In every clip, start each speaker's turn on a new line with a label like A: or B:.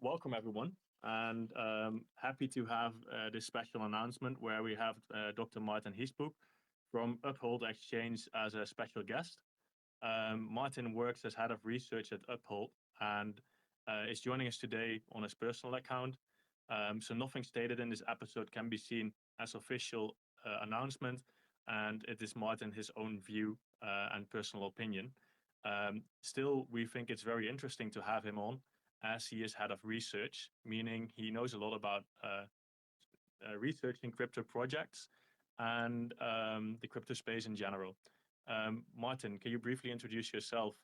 A: welcome everyone, and happy to have this special announcement where we have Dr. Martin Hiesboeck from Uphold Exchange as a special guest. Martin works as head of research at Uphold and is joining us today on his personal account. So nothing stated in this episode can be seen as official announcement, and it is Martin his own view and personal opinion. Still, we think it's very interesting to have him on, as he is head of research, meaning he knows a lot about researching crypto projects and the crypto space in general. Martin, can you briefly introduce yourself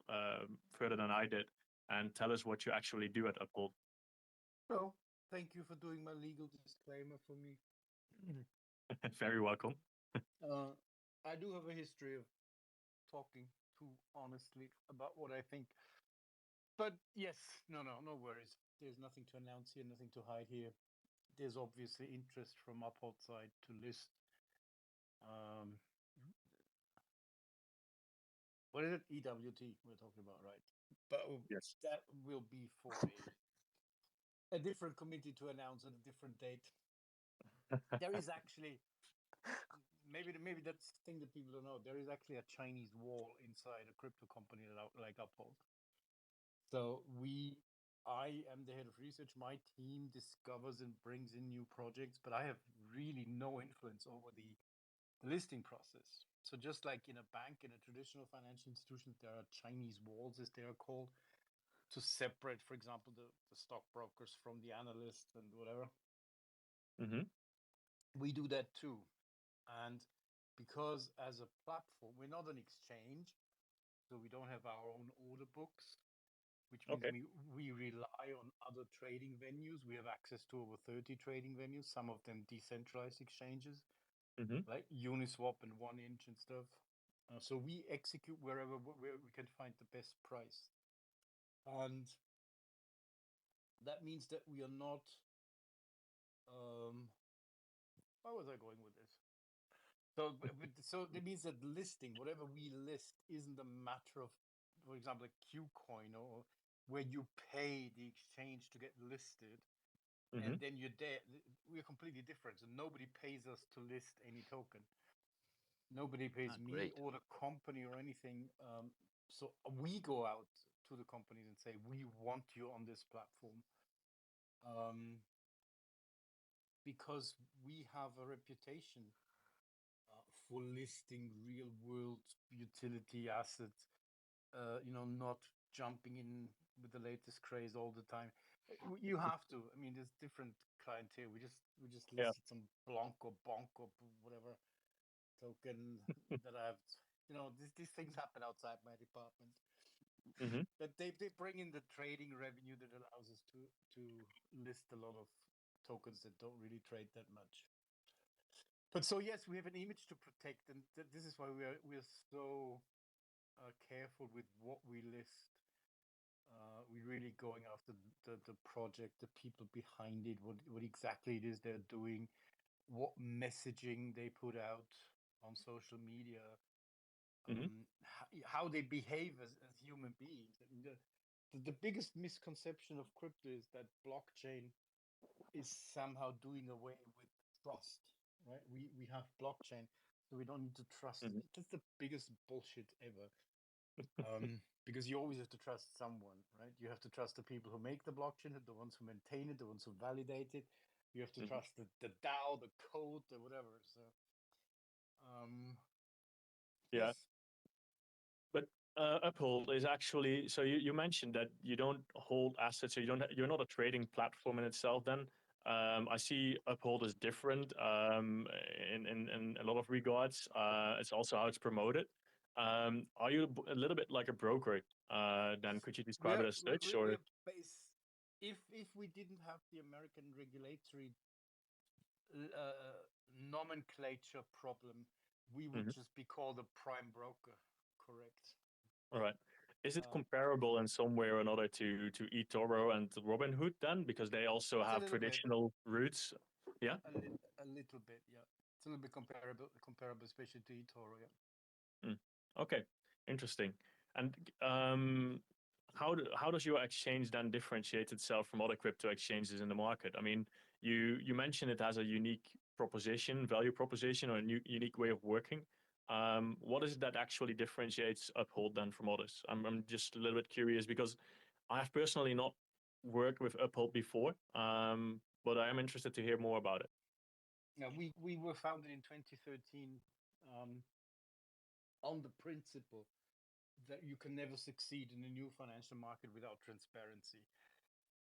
A: further than I did and tell us what you actually do at Uphold?
B: Well, thank you for doing my legal disclaimer for me.
A: Very welcome.
B: I do have a history of talking too honestly about what I think. But yes, no worries. There's nothing to announce here, nothing to hide here. There's obviously interest from Uphold side to list. What is it? EWT we're talking about, right? But
A: yes,
B: that will be for a different committee to announce at a different date. There is actually maybe that's the thing that people don't know. There is actually a Chinese wall inside a crypto company like Uphold. So I am the head of research. My team discovers and brings in new projects, but I have really no influence over the listing process. So just like in a bank, in a traditional financial institution, there are Chinese walls, as they are called, to separate, for example, the stockbrokers from the analysts and whatever.
A: Mm-hmm.
B: We do that too. And because as a platform, we're not an exchange, so we don't have our own order books, which means we rely on other trading venues. We have access to over 30 trading venues, some of them decentralized exchanges, like Uniswap and 1inch and stuff. So we execute where we can find the best price. And that means that we are not... where was I going with this? So that means that listing, whatever we list, isn't a matter of, for example, a Qcoin or where you pay the exchange to get listed, and then you're there. We're completely different. So nobody pays us to list any token. Nobody pays me or the company or anything. So we go out to the companies and say, we want you on this platform. Because we have a reputation for listing real world utility assets, not jumping in with the latest craze all the time. You have to. I mean, there's different clientele. We just listed some Blanc or Bonk or whatever token that I've, these things happen outside my department. But they bring in the trading revenue that allows us to list a lot of tokens that don't really trade that much. But so yes, we have an image to protect, and this is why we're so careful with what we list. We're really going after the project, the people behind it, what exactly it is they're doing, what messaging they put out on social media, how they behave as human beings. I mean, the biggest misconception of crypto is that blockchain is somehow doing away with trust. Right? We have blockchain, so we don't need to trust. That's the biggest bullshit ever. Because you always have to trust someone, right? You have to trust the people who make the blockchain, the ones who maintain it, the ones who validate it. You have to trust the DAO, the code, the whatever. So,
A: yeah.
B: yes.
A: But Uphold is actually, so you mentioned that you don't hold assets, so you're not a trading platform in itself. Then I see Uphold is different in a lot of regards. It's also how it's promoted. Are you a little bit like a broker? Then could you describe it as such? Or
B: if we didn't have the American regulatory nomenclature problem, we would just be called a prime broker. Correct.
A: All right. Is it comparable in some way or another to eToro and Robinhood then? Because they also have traditional roots. Yeah.
B: A little bit, yeah. It's a little bit comparable, especially to eToro, yeah.
A: Okay, interesting. And how does your exchange then differentiate itself from other crypto exchanges in the market? I mean, you mentioned it has a unique proposition, value proposition, or a new unique way of working. What is it that actually differentiates Uphold then from others? I'm just a little bit curious because I have personally not worked with Uphold before, but I am interested to hear more about it.
B: Yeah, we were founded in 2013 um, on the principle that you can never succeed in a new financial market without transparency.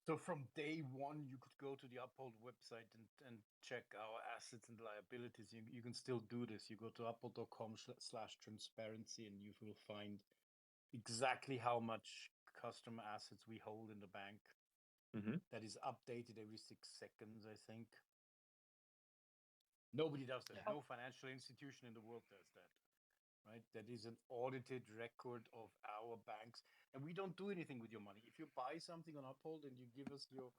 B: So from day one, you could go to the Uphold website and check our assets and liabilities. You can still do this. You go to uphold.com/transparency and you will find exactly how much customer assets we hold in the bank.
A: Mm-hmm.
B: That is updated every 6 seconds, I think. Nobody does that.
C: Yeah.
B: No financial institution in the world does that. Right? That is an audited record of our banks. And we don't do anything with your money. If you buy something on Uphold and you give us your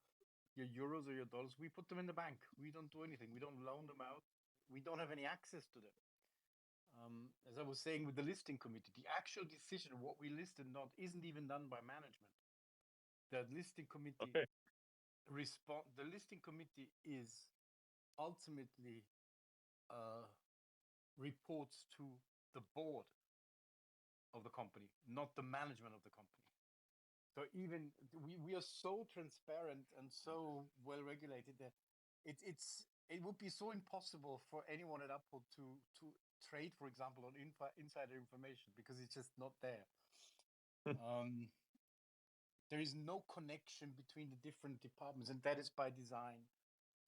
B: euros or your dollars, we put them in the bank. We don't do anything. We don't loan them out. We don't have any access to them. As I was saying with the listing committee, the actual decision of what we list and not isn't even done by management. The listing committee
A: Okay.
B: the listing committee is ultimately reports to the board of the company, not the management of the company. So even we are so transparent and so well regulated that it would be so impossible for anyone at Uphold to trade, for example, on insider information because it's just not there. There is no connection between the different departments, and that is by design.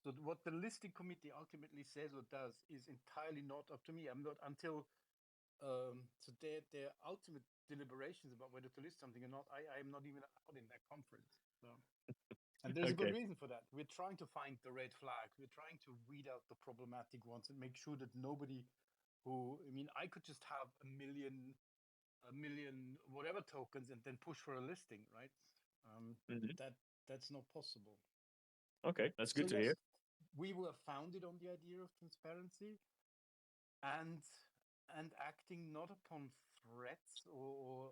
B: So what the listing committee ultimately says or does is entirely not up to me. I'm not until so their ultimate deliberations about whether to list something or not. I am not even out in that conference. So, and there's a good reason for that. We're trying to find the red flags. We're trying to weed out the problematic ones and make sure that nobody I could just have a million whatever tokens and then push for a listing, right? That's not possible.
A: Okay, that's good to hear.
B: We were founded on the idea of transparency and acting not upon threats or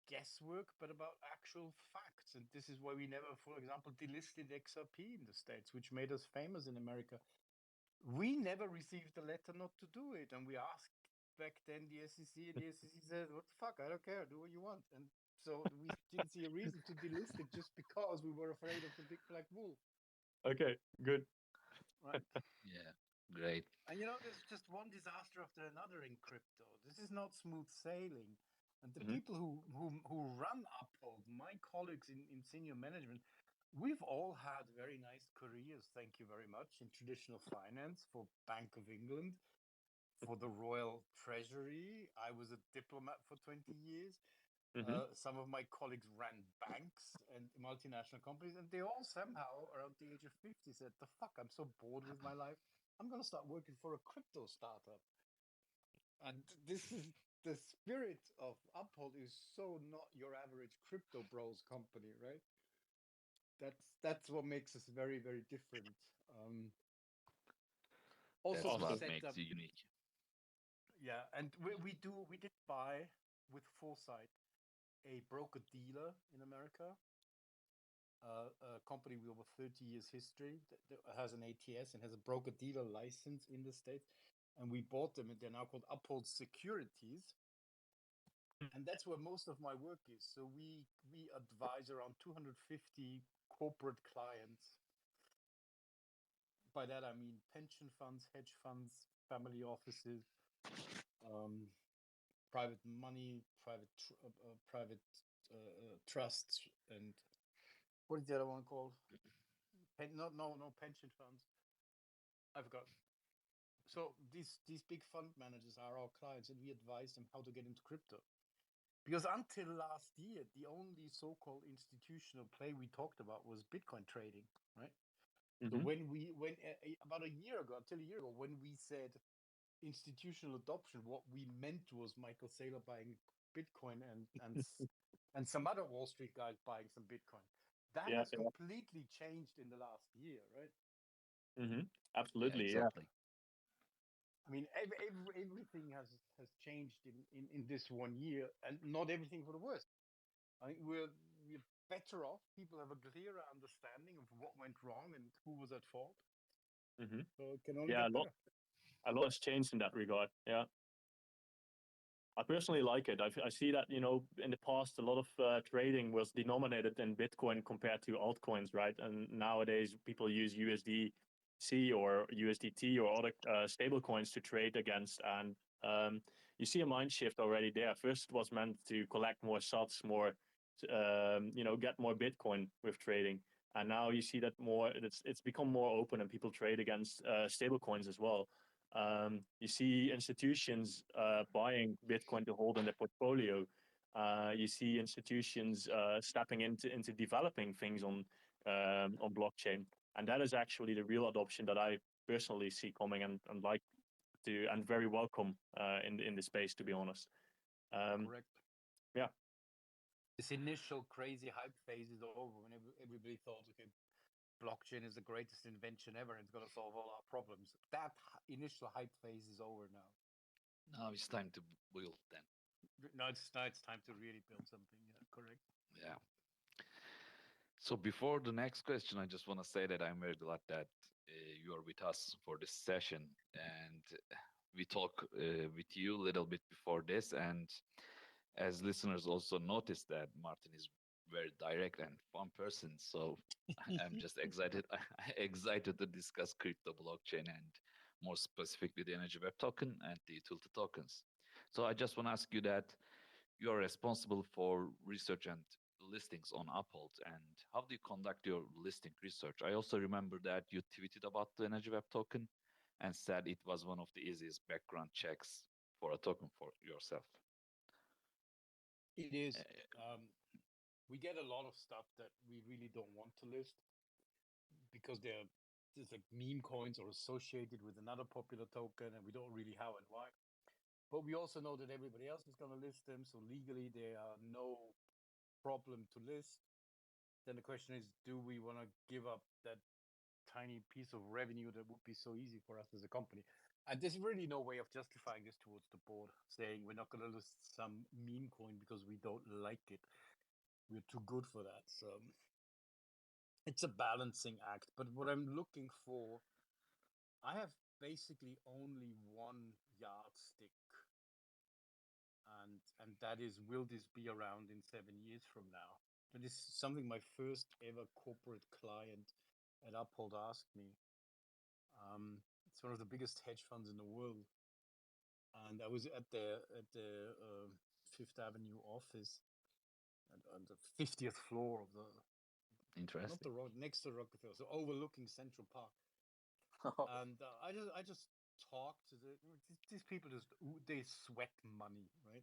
B: guesswork, but about actual facts. And this is why we never, for example, delisted XRP in the States, which made us famous in America. We never received a letter not to do it, and we asked back then the SEC, and the SEC said, "What the fuck? I don't care. Do what you want." And so we didn't see a reason to delist it just because we were afraid of the big black wolf.
A: Okay, good.
B: Right.
C: Yeah, great.
B: And there's just one disaster after another in crypto. This is not smooth sailing. And the people who run Uphold, my colleagues in senior management, we've all had very nice careers, thank you very much, in traditional finance for Bank of England, for the Royal Treasury. I was a diplomat for 20 years. Some of my colleagues ran banks and multinational companies, and they all somehow, around the age of 50, said, "The fuck, I'm so bored with my life. I'm going to start working for a crypto startup." And this is the spirit of Uphold is so not your average crypto bros company, right? That's what makes us very, very different.
C: Also, that's what makes you unique.
B: Yeah, and we did buy with foresight a broker-dealer in America, a company with over 30 years history that has an ATS and has a broker-dealer license in the States. And we bought them, and they're now called Uphold Securities. And that's where most of my work is. So we advise around 250 corporate clients. By that, I mean pension funds, hedge funds, family offices, private money, private trusts, and what is the other one called? No, pension funds. I forgot. So these big fund managers are our clients, and we advise them how to get into crypto. Because until last year, the only so-called institutional play we talked about was Bitcoin trading, right? So when about a year ago, when we said institutional adoption, what we meant was Michael Saylor buying Bitcoin and some other Wall Street guys buying some Bitcoin. That has completely changed in the last year, right?
A: Absolutely, yeah.
B: I mean, everything has changed in this 1 year, and not everything for the worse. I think we're better off. People have a clearer understanding of what went wrong and who was at fault.
A: Hmm.
B: So it can only
A: Yeah,
B: get better.
A: a lot has changed in that regard. Yeah. I personally like it. I see that, in the past, a lot of trading was denominated in Bitcoin compared to altcoins, right? And nowadays, people use USDC or USDT or other stable coins to trade against. And you see a mind shift already there. First, it was meant to collect more sats, get more Bitcoin with trading. And now you see that it's become more open and people trade against stable coins as well. You see institutions buying Bitcoin to hold in their portfolio. You see institutions stepping into developing things on blockchain, and that is actually the real adoption that I personally see coming and like to and very welcome in the space, to be honest.
B: Correct.
A: Yeah.
B: This initial crazy hype phase is over when everybody thought, okay, blockchain is the greatest invention ever and it's going to solve all our problems. That initial hype phase is over now.
C: Now it's time to build then.
B: Now it's time to really build something. Yeah, correct.
C: Yeah. So before the next question, I just want to say that I'm very glad that you are with us for this session, and we talk with you a little bit before this, and as listeners also noticed that Martin is very direct and fun person, so I'm just excited excited to discuss crypto blockchain and more specifically the energy web token and the utility tokens. So I just want to ask you that you are responsible for research and listings on Uphold, and how do you conduct your listing research? I also remember that you tweeted about the energy web token and said it was one of the easiest background checks for a token for yourself.
B: It is. We get a lot of stuff that we really don't want to list because there's like meme coins or associated with another popular token, and we don't really how and why. But we also know that everybody else is going to list them, so legally they are no problem to list. Then the question is, do we want to give up that tiny piece of revenue that would be so easy for us as a company? And there's really no way of justifying this towards the board, saying we're not going to list some meme coin because we don't like it. We're too good for that. So it's a balancing act. But what I'm looking for, I have basically only one yardstick, and that is, will this be around in 7 years from now? That is something my first ever corporate client at Uphold asked me. It's one of the biggest hedge funds in the world, and I was at the Fifth Avenue office on the 50th floor of the
C: Interesting.
B: not the road next to Rockefeller, so overlooking Central Park. And I just talked to these people. They sweat money, right?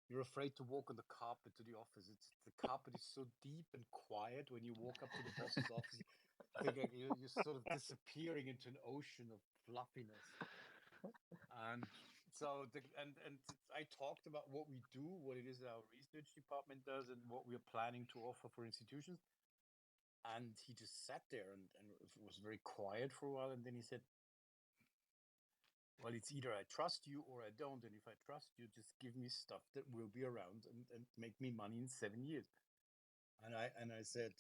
B: You're afraid to walk on the carpet to the office. The carpet is so deep and quiet when you walk up to the boss's office. I think like you're sort of disappearing into an ocean of fluffiness. And so I talked about what we do, what it is that our research department does, and what we're planning to offer for institutions. And he just sat there and was very quiet for a while, and then he said, well, it's either I trust you or I don't. And if I trust you, just give me stuff that will be around and make me money in 7 years. And I said,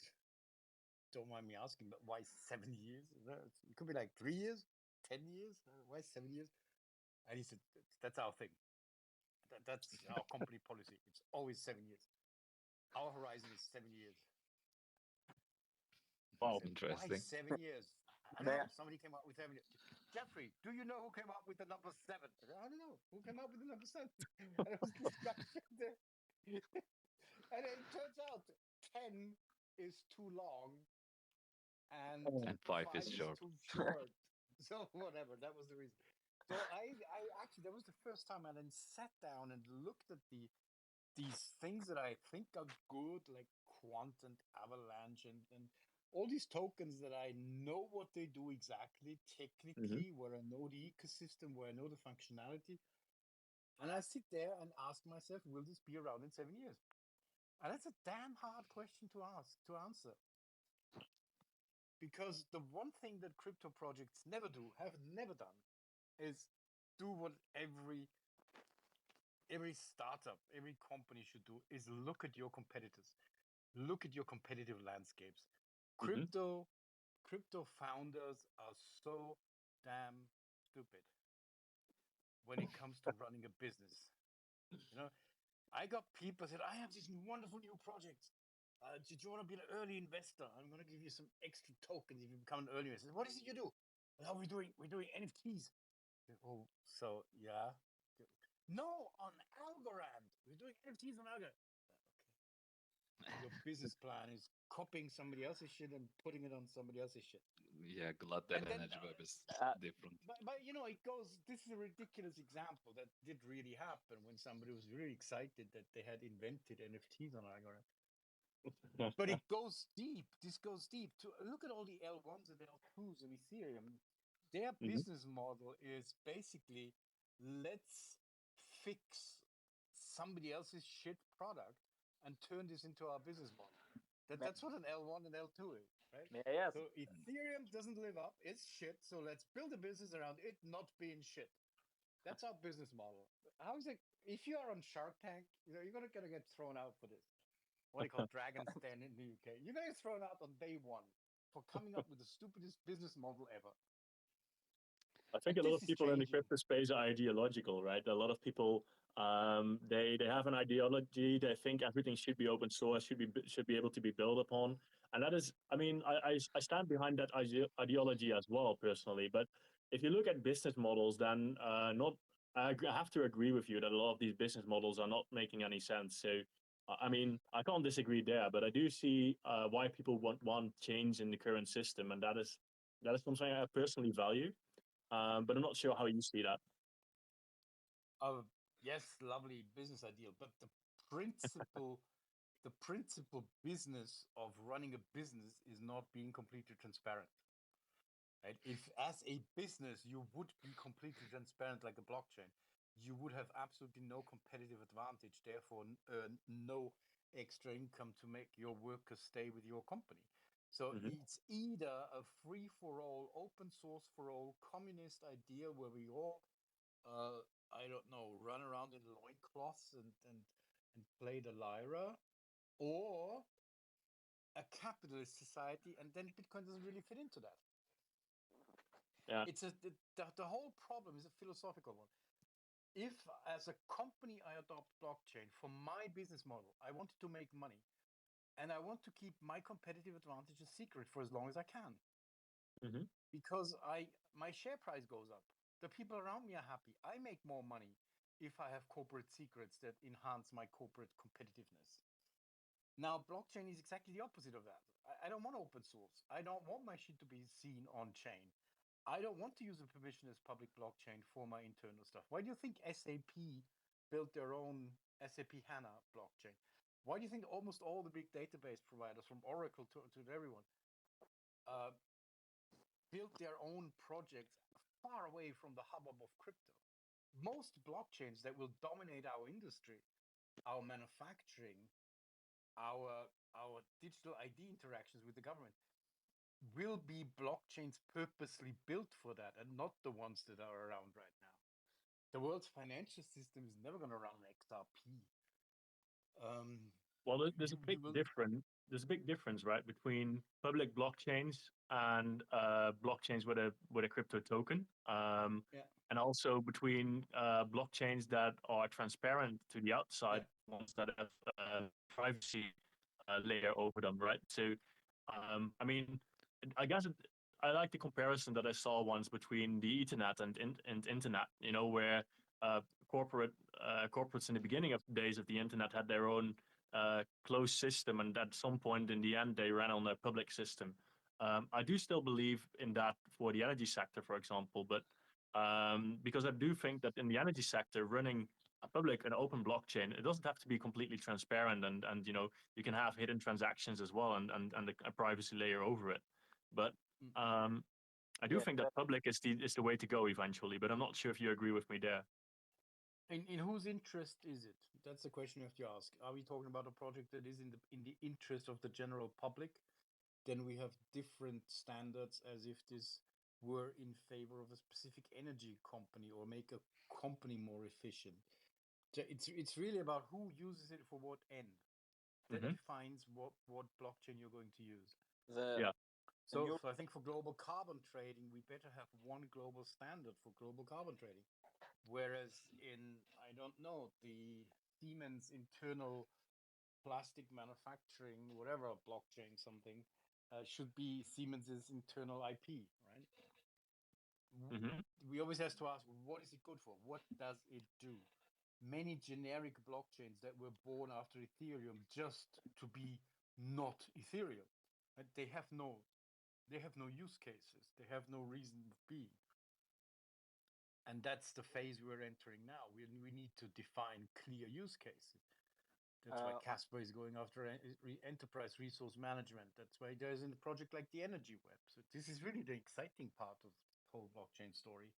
B: don't mind me asking, but why 7 years? It could be like 3 years, 10 years. Why 7 years? And he said, that's our thing. That's our company policy. It's always 7 years. Our horizon is 7 years.
A: Wow.
B: Said,
C: Interesting.
B: why 7 years? I don't know. Somebody came up with 7 years. Jeffrey, do you know who came up with the number 7? I don't know. Who came up with the number 7? And it was this guy there. And it turns out 10 is too long and
C: 5
B: 5
C: is short.
B: too short. So whatever, that was the reason. So I actually, that was the first time I then sat down and looked at these things that I think are good, like Quant and Avalanche and all these tokens that I know what they do exactly, technically, where I know the ecosystem, where I know the functionality. And I sit there and ask myself, will this be around in 7 years? And that's a damn hard question to answer. Because the one thing that crypto projects never do, have never done, is do what every startup, every company should do is look at your competitors, look at your competitive landscapes.
A: Mhm.
B: Crypto founders are so damn stupid when it comes to running a business. You know, I got people said, I have this wonderful new project. Did you want to be an early investor? I'm going to give you some extra tokens if you become an early investor. What is it you do? Well, we're doing NFTs. Oh, so yeah. No, on Algorand. We're doing NFTs on Algorand. Okay. Your business plan is copying somebody else's shit and putting it on somebody else's shit.
C: Yeah, glad that
B: And then,
C: energy web is different.
B: but you know, it goes. This is a ridiculous example that did really happen when somebody was really excited that they had invented NFTs on Algorand. But it goes deep. This goes deep. To look at all the L1s and L2s in Ethereum, their
A: Mhm.
B: business model is basically let's fix somebody else's shit product and turn this into our business model. That's what an L1 and L2 is, right?
D: Yes.
B: So Ethereum doesn't live up. It's shit. So let's build a business around it not being shit. That's our business model. How is it? If you are on Shark Tank, you know, you're gonna get thrown out for this. What do you call Dragon's Den in the UK? You're gonna get thrown out on day one for coming up with the stupidest business model ever.
A: I think
B: And
A: a lot
B: this
A: of
B: is
A: people in the
B: changing.
A: crypto space are ideological, right? A lot of people, they have an ideology. They think everything should be open source, should be able to be built upon, and that is, I mean, I stand behind that ideology as well personally. But if you look at business models, then not I have to agree with you that a lot of these business models are not making any sense. So. I mean, I can't disagree there, but I do see why people want change in the current system, and that is something I personally value. But I'm not sure how you see that.
B: Yes, lovely business ideal, but principle, the principal business of running a business is not being completely transparent. Right? If as a business you would be completely transparent like a blockchain, you would have absolutely no competitive advantage, therefore no extra income to make your workers stay with your company. So
A: Mm-hmm.
B: it's either a free for all, open source for all communist idea where we all I don't know, run around in loincloths and play the lyra, or a capitalist society, and then Bitcoin doesn't really fit into that.
A: Yeah.
B: It's the whole problem is a philosophical one. If as a company I adopt blockchain for my business model, I wanted to make money, and I want to keep my competitive advantage a secret for as long as I can,
A: Mm-hmm.
B: because my share price goes up. The people around me are happy. I make more money if I have corporate secrets that enhance my corporate competitiveness. Now, blockchain is exactly the opposite of that. I don't want open source. I don't want my shit to be seen on chain. I don't want to use a permissionless public blockchain for my internal stuff. Why do you think SAP built their own SAP HANA blockchain? Why do you think almost all the big database providers, from Oracle to everyone, uh, built their own projects far away from the hubbub of crypto? Most blockchains that will dominate our industry, our manufacturing, our digital ID interactions with the government will be blockchains purposely built for that, and not the ones that are around right now. The world's financial system is never going to run on XRP.
A: Well, there's a big
B: You will.
A: difference. There's a big difference, right, between public blockchains and blockchains with a crypto token,
B: Yeah.
A: and also between blockchains that are transparent to the outside, ones that have privacy layer over them, right? So, I mean, I guess I like the comparison that I saw once between the Ethernet and internet. You know, where uh, corporate corporates in the beginning of the days of the internet had their own closed system, and at some point in the end they ran on a public system. I do still believe in that for the energy sector, for example, but because I do think that in the energy sector, running a public and open blockchain, it doesn't have to be completely transparent, and you know, you can have hidden transactions as well, and a privacy layer over it. But I do
D: Yeah,
A: think that public is the way to go eventually, but I'm not sure if you agree with me there.
B: In whose interest is it? That's the question you have to ask. Are we talking about a project that is in the interest of the general public? Then we have different standards as if this were in favor of a specific energy company or make a company more efficient. It's really about who uses it for what end. That
A: Mhm.
B: defines what blockchain you're going to use.
D: The
A: Yeah.
D: the new
B: So I think for global carbon trading, we better have one global standard for global carbon trading. Whereas in, I don't know, the Siemens internal plastic manufacturing, whatever blockchain something, should be Siemens's internal IP, right?
A: Mhm.
B: We always have to ask, what is it good for? What does it do? Many generic blockchains that were born after Ethereum just to be not Ethereum. And they have no use cases. They have no reason of being. And that's the phase we're entering now. We need to define clear use cases. That's why
D: uh,
B: Casper is going after enterprise resource management. That's why there's a project like the Energy Web. So this is really the exciting part of the whole blockchain story.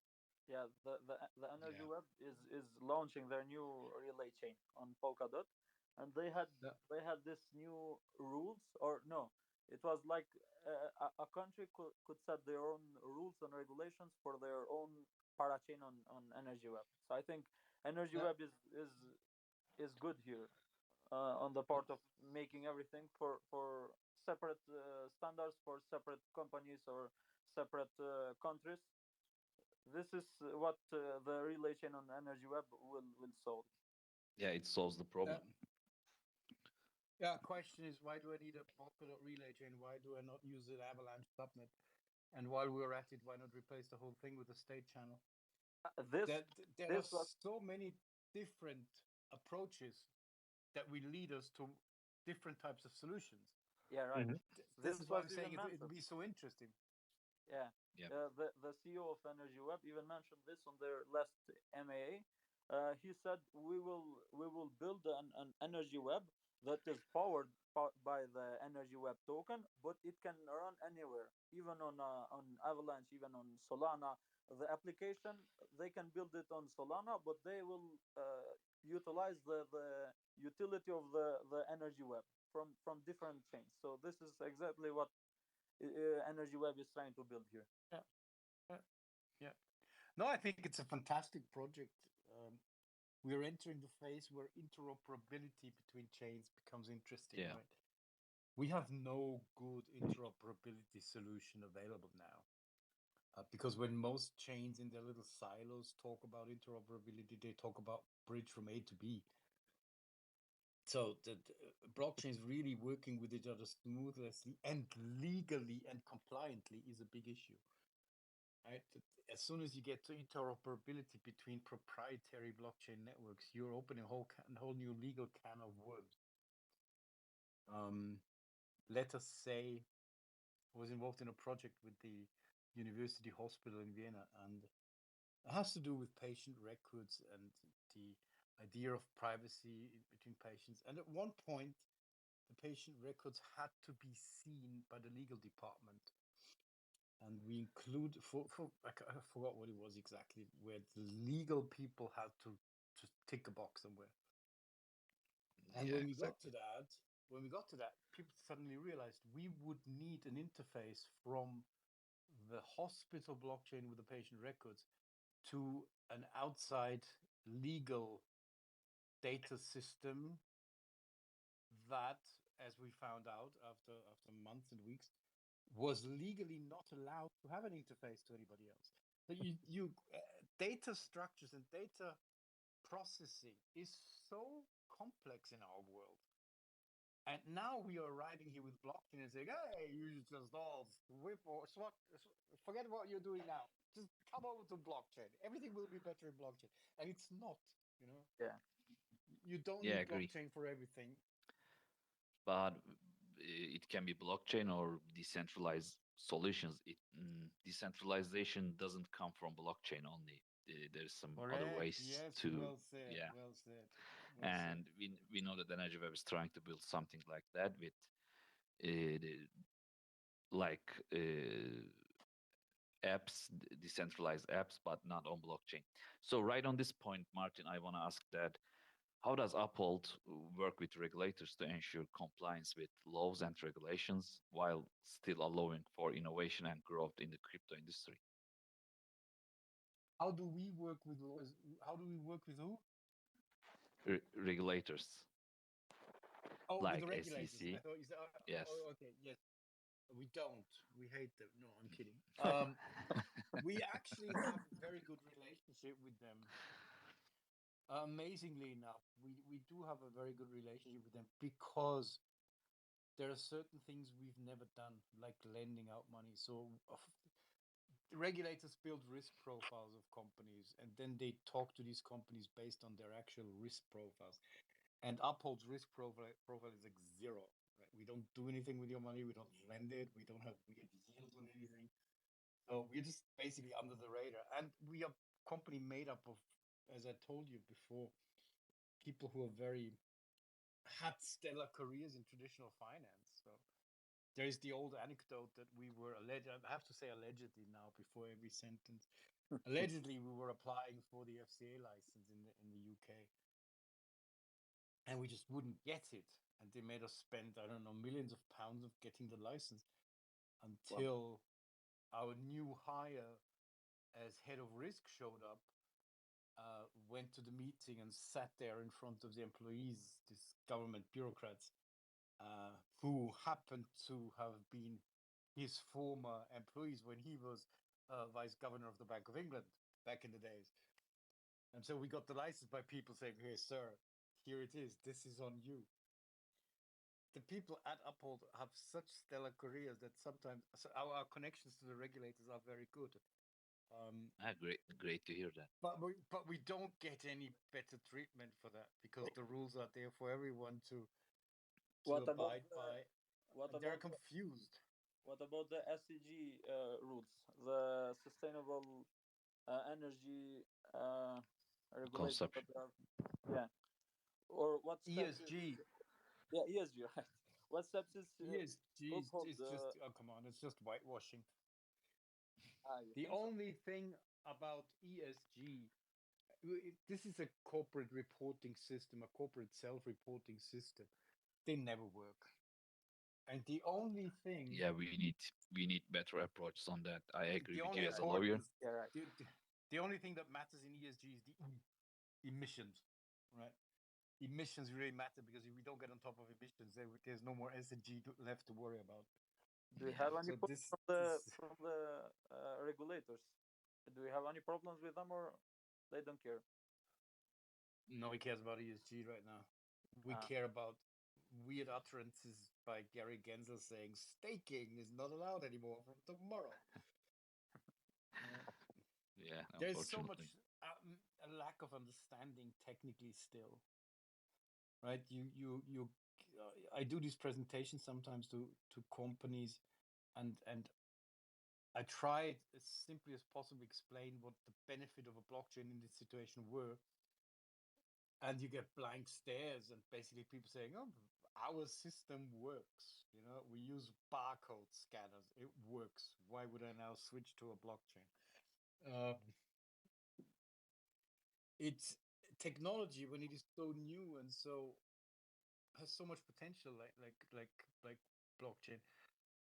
D: yeah, the Energy
B: Yeah.
D: Web is launching their new relay chain on Polkadot, and
B: Yeah.
D: they had this new rules, or no, it was like a country could set their own rules and regulations for their own parachain on Energy Web. So I think Energy
B: Yeah.
D: Web is good here, on the part of making everything for separate standards for separate companies or separate countries. This is what the relay chain on Energy Web will solve.
C: Yeah, it solves the
B: Yeah.
C: problem.
B: Yeah. Question is, why do I need a Polkadot relay chain? Why do I not use an Avalanche subnet? And while we're at it, why not replace the whole thing with a state channel?
D: Uh, this
B: There are
D: this was
B: so many different approaches that will lead us to different types of solutions.
D: Yeah, right.
A: Mhm.
B: This
D: This
B: is why
D: was
B: I'm saying
D: even
B: it'll
D: mentioned.
B: be so interesting.
D: Yeah,
C: Yeah.
D: the CEO of Energy Web even mentioned this on their last MAA. He said we will build an Energy Web that is powered by the Energy Web token, but it can run anywhere, even on Avalanche, even on Solana. The application, they can build it on Solana, but they will utilize the utility of the Energy Web from different chains. So this is exactly what Energy Web is trying to build here.
B: Yeah, yeah, yeah. No, I think it's a fantastic project. We're entering the phase where interoperability between chains becomes interesting,
C: Yeah.
B: right? We have no good interoperability solution available now. Because when most chains in their little silos talk about interoperability, they talk about bridge from A to B. So the blockchains really working with each other smoothly and legally and compliantly is a big issue. Right? As soon as you get to interoperability between proprietary blockchain networks, you're opening a whole new legal can of worms. Let us say I was involved in a project with the University Hospital in Vienna, and it has to do with patient records and the idea of privacy between patients. And at one point, the patient records had to be seen by the legal department. And we include I forgot what it was exactly, where the legal people had to tick a box somewhere. And
C: Yeah, exactly.
B: when we got to that, people suddenly realized we would need an interface from the hospital blockchain with the patient records to an outside legal data system that, as we found out after months and weeks, was legally not allowed to have an interface to anybody else. So data structures and data processing is so complex in our world. And now we are riding here with blockchain and saying, hey, you just all whip or swap, forget what you're doing now. Just come over to blockchain. Everything will be better in blockchain. And it's not, you know.
D: Yeah,
B: You don't
C: Yeah, I
B: need
C: agree.
B: blockchain for everything.
C: But it can be blockchain or decentralized solutions. Decentralization doesn't come from blockchain only. There's some other
B: Correct.
C: ways
B: Yes,
C: to,
B: well said.
C: yeah.
B: Well said. Well said.
C: And we know that Energy Web is trying to build something like that with like apps, decentralized apps, but not on blockchain. So right on this point, Martin, I want to ask that How does Uphold work with regulators to ensure compliance with laws and regulations while still allowing for innovation and growth in the crypto industry?
B: How do we work with lawyers? How do we work with who?
C: Regulators
B: Oh, with
C: like
B: the regulators. I
C: SEC.
B: thought you said,
C: Yes.
B: okay, yes. We don't. We hate them. No, I'm kidding. We actually have a very good relationship with them. Amazingly enough, we do have a very good relationship with them because there are certain things we've never done, like lending out money. So the regulators build risk profiles of companies, and then they talk to these companies based on their actual risk profiles. And Uphold's risk profile is like zero. Right? We don't do anything with your money. We don't lend it. We don't have weird yields on anything. So we're just basically under the radar. And we are a company made up of, as I told you before, people who are had stellar careers in traditional finance. So there is the old anecdote that we were alleged. I have to say allegedly now before every sentence. Allegedly, we were applying for the FCA license in the UK, and we just wouldn't get it. And they made us spend, I don't know, millions of pounds of getting the license until our new hire as head of risk showed up, went to the meeting and sat there in front of the employees, these government bureaucrats, who happened to have been his former employees when he was vice governor of the Bank of England back in the days. And so we got the license by people saying, "Hey, sir, here it is. This is on you." The people at Uphold have such stellar careers that sometimes our connections to the regulators are very good.
C: Great to hear that.
B: But we don't get any better treatment for that because the rules are there for everyone to
D: What about
B: abide by.
D: what
B: They're
D: about
B: confused.
D: what about the SCG rules, the sustainable energy regulation
C: Concept.
D: that they are, yeah, or what steps is,
B: ESG.
D: yeah, ESG, right? What steps is
B: ESG
D: Uphold
B: is just, oh, come on, it's just whitewashing.
D: you
B: The
D: think so?
B: only thing about ESG, this is a corporate reporting system, a corporate self-reporting system. They never work. And the only thing,
C: Yeah, we need better approaches on that. I agree
B: the
C: with
B: only
C: you as a lawyer.
B: importance,
D: Yeah, right.
B: the only thing that matters in ESG is the emissions, right? Emissions really matter because if we don't get on top of emissions, there's no more S&G left to worry about.
D: Do we
C: Yeah.
D: have any
B: So
D: problems
B: this,
D: from the regulators? Do we have any problems with them, or they don't care?
B: nobody cares about ESG right now. We
D: Ah.
B: care about weird utterances by Gary Gensler saying staking is not allowed anymore from tomorrow.
C: Yeah,
B: There's so much
C: unfortunately.
B: a lack of understanding technically still, right? I do these presentations sometimes to companies, and I try as simply as possible explain what the benefit of a blockchain in this situation were, and you get blank stares and basically people saying, "Oh, our system works. You know, we use barcode scanners. It works. Why would I now switch to a blockchain?" It's technology when it is so new and so has so much potential, like blockchain,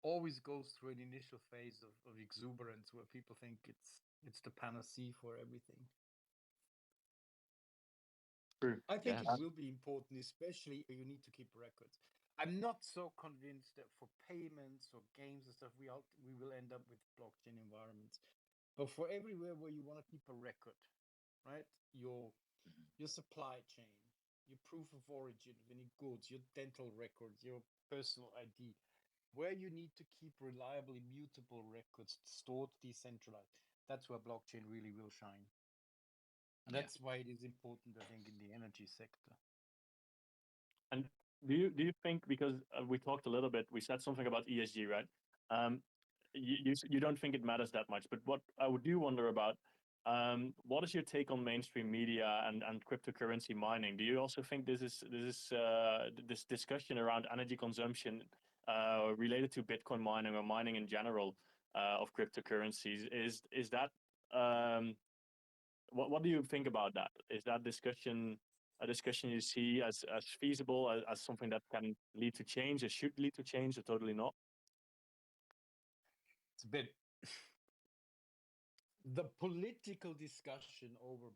B: always goes through an initial phase of exuberance where people think it's the panacea for everything.
A: True.
B: I think it
C: Yes.
B: will be important, especially you need to keep records. I'm not so convinced that for payments or games and stuff, we will end up with blockchain environments. But for everywhere where you want to keep a record, right? Your
C: Mhm.
B: your supply chain, your proof of origin of any goods, your dental records, your personal ID, where you need to keep reliable, immutable records stored decentralized. That's where blockchain really will shine. And
C: Yeah.
B: that's why it is important, I think, in the energy sector.
A: And do you think, because we talked a little bit, we said something about ESG, right? Um, you don't think it matters that much, but what I do wonder about, what is your take on mainstream media and cryptocurrency mining? Do you also think this discussion around energy consumption related to Bitcoin mining or mining in general of cryptocurrencies is that what do you think about that? Is that discussion a discussion you see as feasible, as something that can lead to change, or should lead to change, or totally not?
B: It's a bit the political discussion over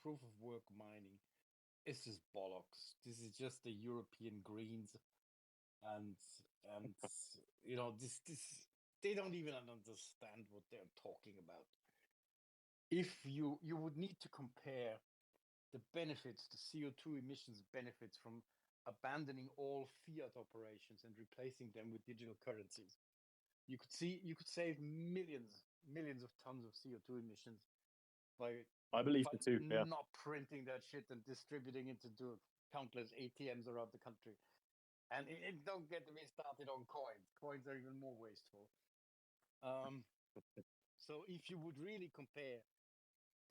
B: proof of work mining is just bollocks. This is just the European Greens, and and this they don't even understand what they're talking about. If you would need to compare the benefits, the CO2 emissions benefits from abandoning all fiat operations and replacing them with digital currencies. You could save millions of tons of CO2 emissions by
A: I believe it too. Yeah.
B: not printing that shit and distributing it to countless ATMs around the country. And don't get me started on coins. Coins are even more wasteful. So if you would really compare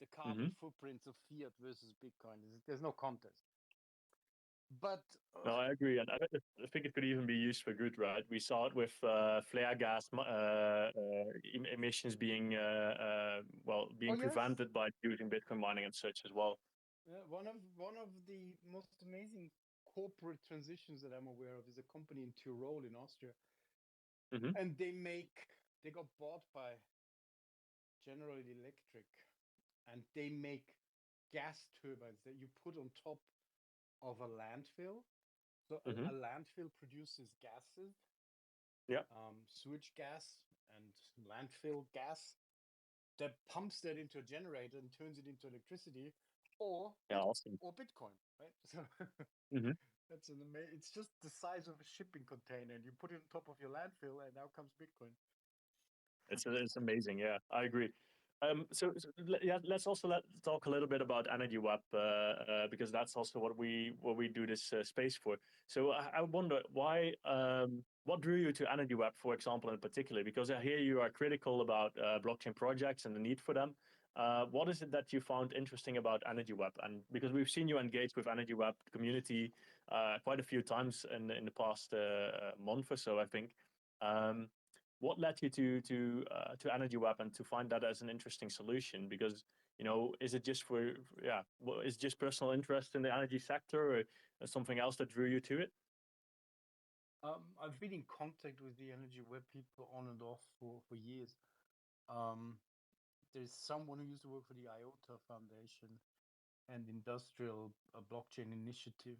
B: the carbon footprints of fiat versus Bitcoin, there's no contest. But
A: no, I agree, and I think it could even be used for good, right? We saw it with flare gas emissions being being prevented by using Bitcoin mining and such as well.
B: One of the most amazing corporate transitions that I'm aware of is a company in Tyrol in Austria, and they got bought by General Electric, and they make gas turbines that you put on top of a landfill. So a landfill produces gases, sewage gas and landfill gas, that pumps that into a generator and turns it into electricity, or
A: awesome.
B: or Bitcoin, right? So that's it's just the size of a shipping container, and you put it on top of your landfill, and now comes Bitcoin.
A: It's amazing. Yeah, I agree. Let's also talk a little bit about Energy Web because that's also what we do this space for. So I wonder why, what drew you to Energy Web, for example, in particular? Because I hear you are critical about blockchain projects and the need for them. What is it that you found interesting about Energy Web? And because we've seen you engage with Energy Web community quite a few times in the past month or so, I think. What led you to Energy Web and to find that as an interesting solution? Because is it just is it just personal interest in the energy sector, or something else that drew you to it?
B: I've been in contact with the Energy Web people on and off for years. There's someone who used to work for the IOTA Foundation and Industrial Blockchain Initiative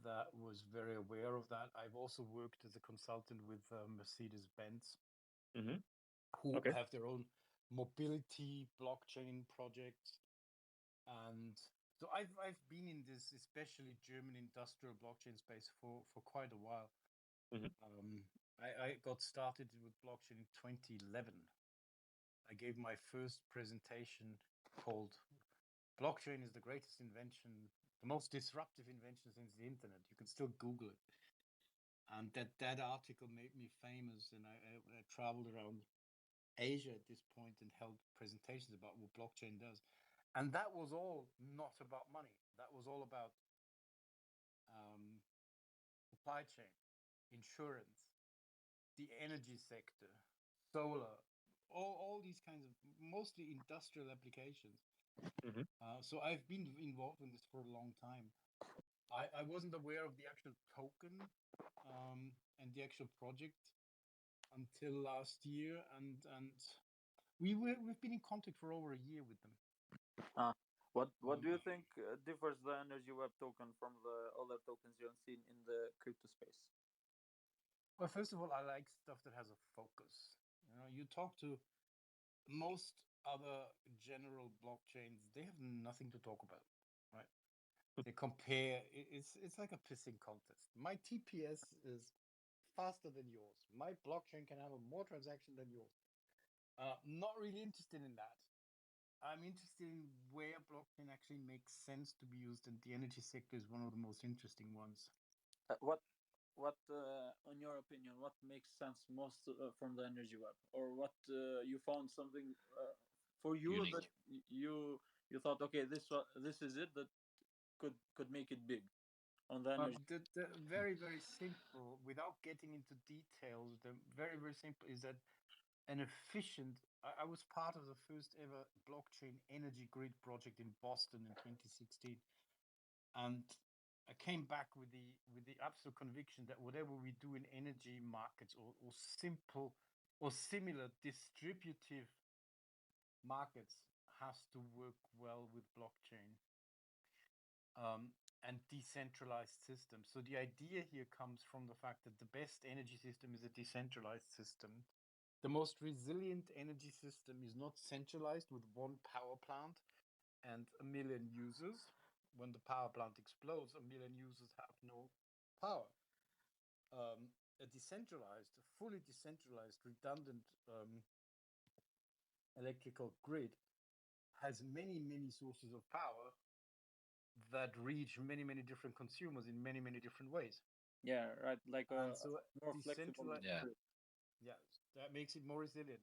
B: that was very aware of that. I've also worked as a consultant with Mercedes-Benz, who have their own mobility blockchain projects. And so I've been in this, especially German industrial blockchain space for quite a while. I got started with blockchain in 2011. I gave my first presentation called "Blockchain is the greatest invention, the most disruptive invention since the internet." You can still Google it. And that article made me famous, and I traveled around Asia at this point and held presentations about what blockchain does. And that was all not about money. That was all about supply chain, insurance, the energy sector, solar, all these kinds of mostly industrial applications. So I've been involved in this for a long time. I wasn't aware of the actual token and the actual project until last year, and we've been in contact for over a year with them.
D: What do you think differs the Energy Web token from the other tokens you've seen in the crypto space?
B: Well, first of all, I like stuff that has a focus. You talk to most other general blockchains, they have nothing to talk about, right? They compare. It's like a pissing contest. My TPS is faster than yours. My blockchain can handle more transactions than yours. Not really interested in that. I'm interested in where blockchain actually makes sense to be used, and the energy sector is one of the most interesting ones.
D: What, in your opinion, what makes sense most from the Energy Web, or what you found something for you
C: Unique.
D: that you thought, okay, this is it that could make it big on the energy?
B: The very, very simple, without getting into details, the very, very simple is that an efficient. I was part of the first ever blockchain energy grid project in Boston in 2016, and I came back with the absolute conviction that whatever we do in energy markets or simple or similar distributive markets has to work well with blockchain and decentralized systems. So the idea here comes from the fact that the best energy system is a decentralized system. The most resilient energy system is not centralized with one power plant and a million users. When the power plant explodes, a million users have no power. A decentralized, fully decentralized, redundant electrical grid has many, many sources of power that reach many, many different consumers in many, many different ways.
D: Yeah, right. Like
B: And
D: a
B: so
D: more flexible
B: decentralized,
C: Yeah.
D: grid.
B: yeah, that makes it more resilient.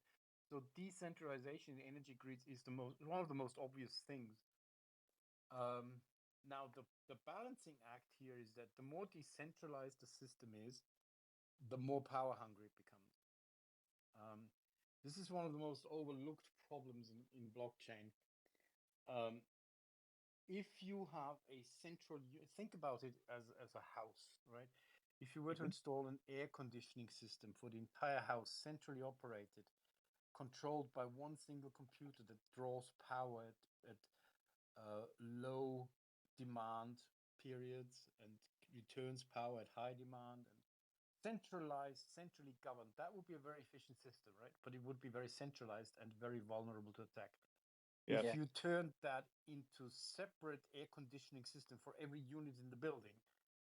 B: So decentralization in energy grids is one of the most obvious things. Now the balancing act here is that the more decentralized the system is, the more power hungry it becomes. This is one of the most overlooked problems in blockchain. Um, if you have a think about it as a house, right? If you were to install an air conditioning system for the entire house, centrally operated, controlled by one single computer that draws power at low demand periods and returns power at high demand and centralized, centrally governed, that would be a very efficient system, right? But it would be very centralized and very vulnerable to attack.
A: Yeah.
B: If you turn that into separate air conditioning system for every unit in the building,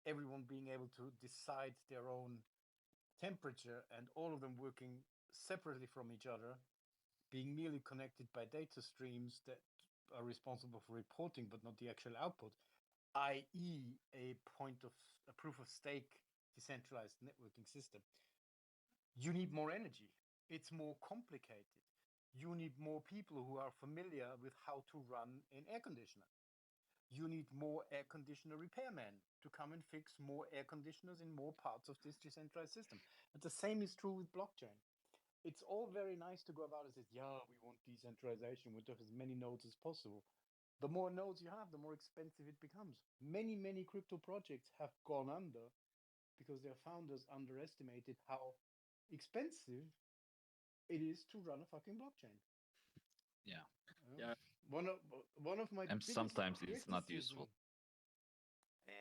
B: everyone being able to decide their own temperature and all of them working separately from each other, being merely connected by data streams that are responsible for reporting but not the actual output, i.e., a proof of stake decentralized networking system, you need more energy. It's more complicated. You need more people who are familiar with how to run an air conditioner. You need more air conditioner repairmen to come and fix more air conditioners in more parts of this decentralized system. And the same is true with blockchain. It's all very nice to go about and say, yeah, we want decentralization, we want to have as many nodes as possible. The more nodes you have, the more expensive it becomes. Many, many crypto projects have gone under because their founders underestimated how expensive it is to run a fucking blockchain.
C: Yeah.
D: Yeah.
B: One of my
C: And
B: biggest
C: sometimes it's not
B: criticism
C: useful.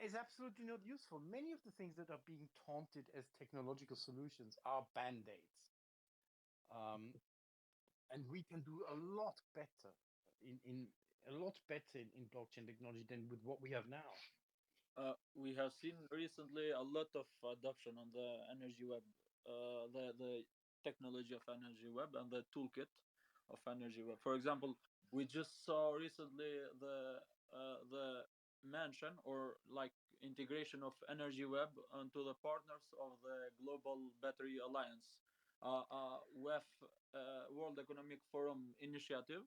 B: is absolutely not useful. Many of the things that are being taunted as technological solutions are band-aids. And we can do a lot better in blockchain technology than with what we have now.
D: We have seen recently a lot of adoption on the energy web, the technology of energy web and the toolkit of energy web. For example, we just saw recently the mention or like integration of energy web onto the partners of the Global Battery Alliance, WEF, World Economic Forum initiative,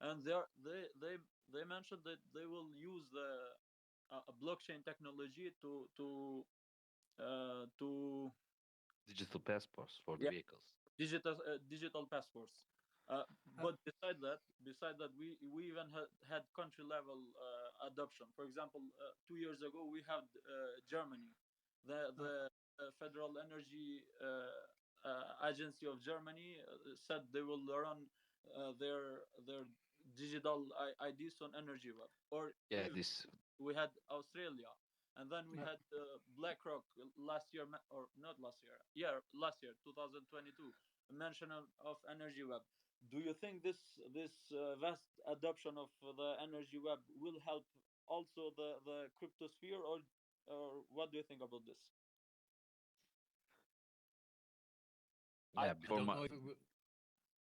D: and they mentioned that they will use the a blockchain technology to
C: Digital passports for the
D: yeah,
C: vehicles.
D: digital passports. But beside that, we even had country level adoption. For example, 2 years ago we had Germany, the Federal Energy Agency of Germany said they will run their digital IDs on energy web. Or
C: Yeah,
D: even
C: this
D: we had Australia, and then we had BlackRock last year, or not last year, yeah, last year, 2022, a mention of energy web. Do you think this vast adoption of the energy web will help also the crypto sphere, or what do you think about this?
C: yeah,
B: I
C: before
B: don't
C: my
B: know if it will.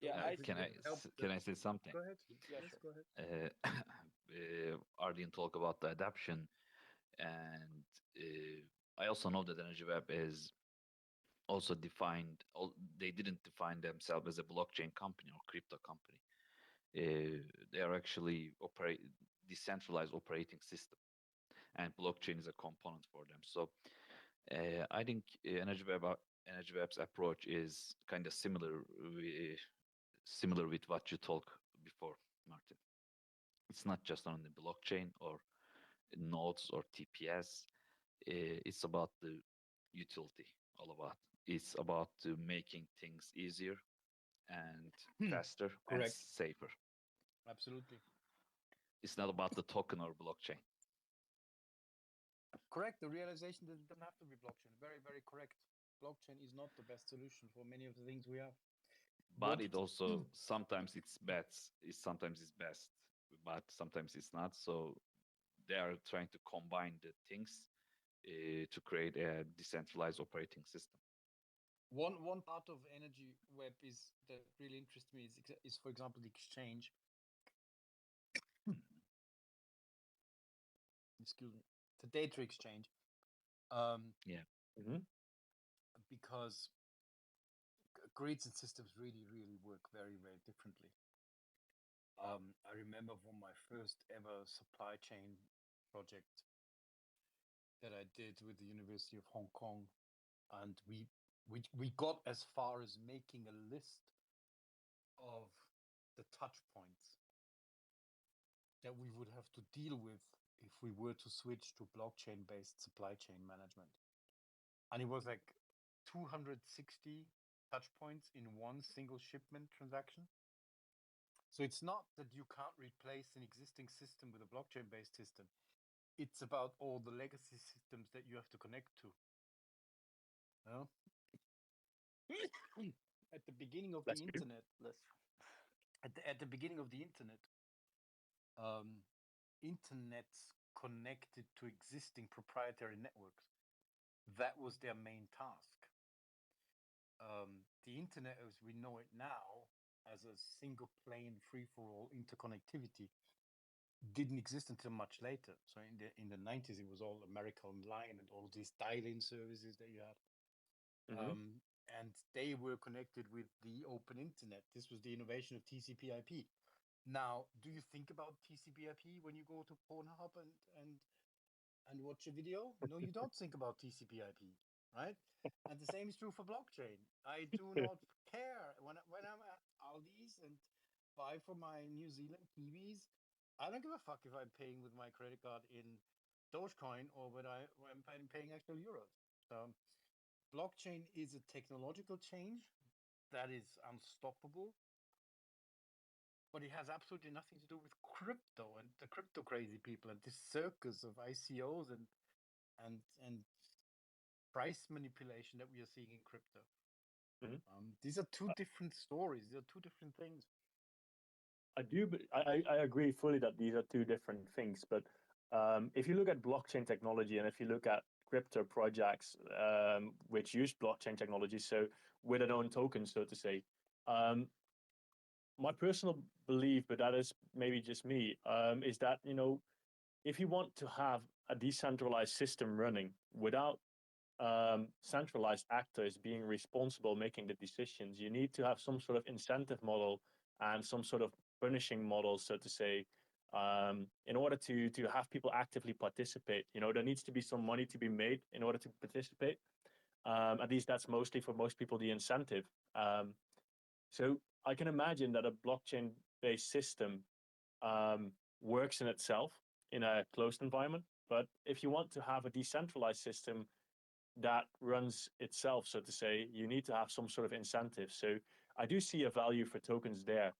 D: Yeah,
B: Know
D: I
B: if it
C: can
B: will
C: I
B: help
C: can
B: the.
C: I say something?
B: Go ahead.
D: yeah,
B: Yes,
D: sure.
B: go ahead.
C: Arden talk about the adoption, and I also know that Energy Web is also defined. They didn't define themselves as a blockchain company or crypto company. They are actually operate decentralized operating system, and blockchain is a component for them. So I think Energy Web Energy Web's approach is kind of similar with what you talked before, Martin. It's not just on the blockchain or nodes or TPS. It's about the utility, all about. It's about making things easier and faster and
B: Correct.
C: safer.
B: Absolutely.
C: It's not about the token or blockchain.
B: Correct. The realization that it doesn't have to be blockchain. Very, very correct. Blockchain is not the best solution for many of the things we have.
C: But
B: What-
C: it also sometimes it's best. Sometimes it's best, but sometimes it's not. So they are trying to combine the things to create a decentralized operating system.
B: One part of energy web is that really interests me is for example the exchange. Excuse me, the data exchange.
C: Yeah.
B: Because grids and systems really work very differently. I remember from my first ever supply chain project that I did with the University of Hong Kong, and we got as far as making a list of the touch points that we would have to deal with if we were to switch to blockchain based supply chain management. And it was like 260 touch points in one single shipment transaction. So it's not that you can't replace an existing system with a blockchain based system. It's about all the legacy systems that you have to connect to. No? At the beginning of the internet, at the beginning of the internet, internets connected to existing proprietary networks. That was their main task. The internet as we know it now, as a single plane free-for-all interconnectivity, didn't exist until much later. So in the 90s, it was all America Online and all these dial-in services that you had. And they were connected with the open internet. This was the innovation of TCP/IP. Now, do you think about TCP/IP when you go to Pornhub and watch a video? No, you don't think about TCP/IP, right? And the same is true for blockchain. I do not care when I'm at Aldi's and buy for my New Zealand kiwis. I don't give a fuck if I'm paying with my credit card in Dogecoin or when I'm paying actual euros. So, blockchain is a technological change that is unstoppable, but it has absolutely nothing to do with crypto and the crypto crazy people and this circus of ICOs and price manipulation that we are seeing in crypto. These are two different stories. These are two different things.
A: I agree fully that these are two different things. But if you look at blockchain technology and if you look at crypto projects which use blockchain technology, so with their own tokens, so to say, my personal belief, but that is maybe just me, is that, if you want to have a decentralized system running without centralized actors being responsible making the decisions, you need to have some sort of incentive model and some sort of punishing model, so to say, in order to have people actively participate. There needs to be some money to be made in order to participate. At least that's mostly for most people the incentive. So I can imagine that a blockchain-based system works in itself in a closed environment. But if you want to have a decentralized system that runs itself, so to say, you need to have some sort of incentive. So I do see a value for tokens there.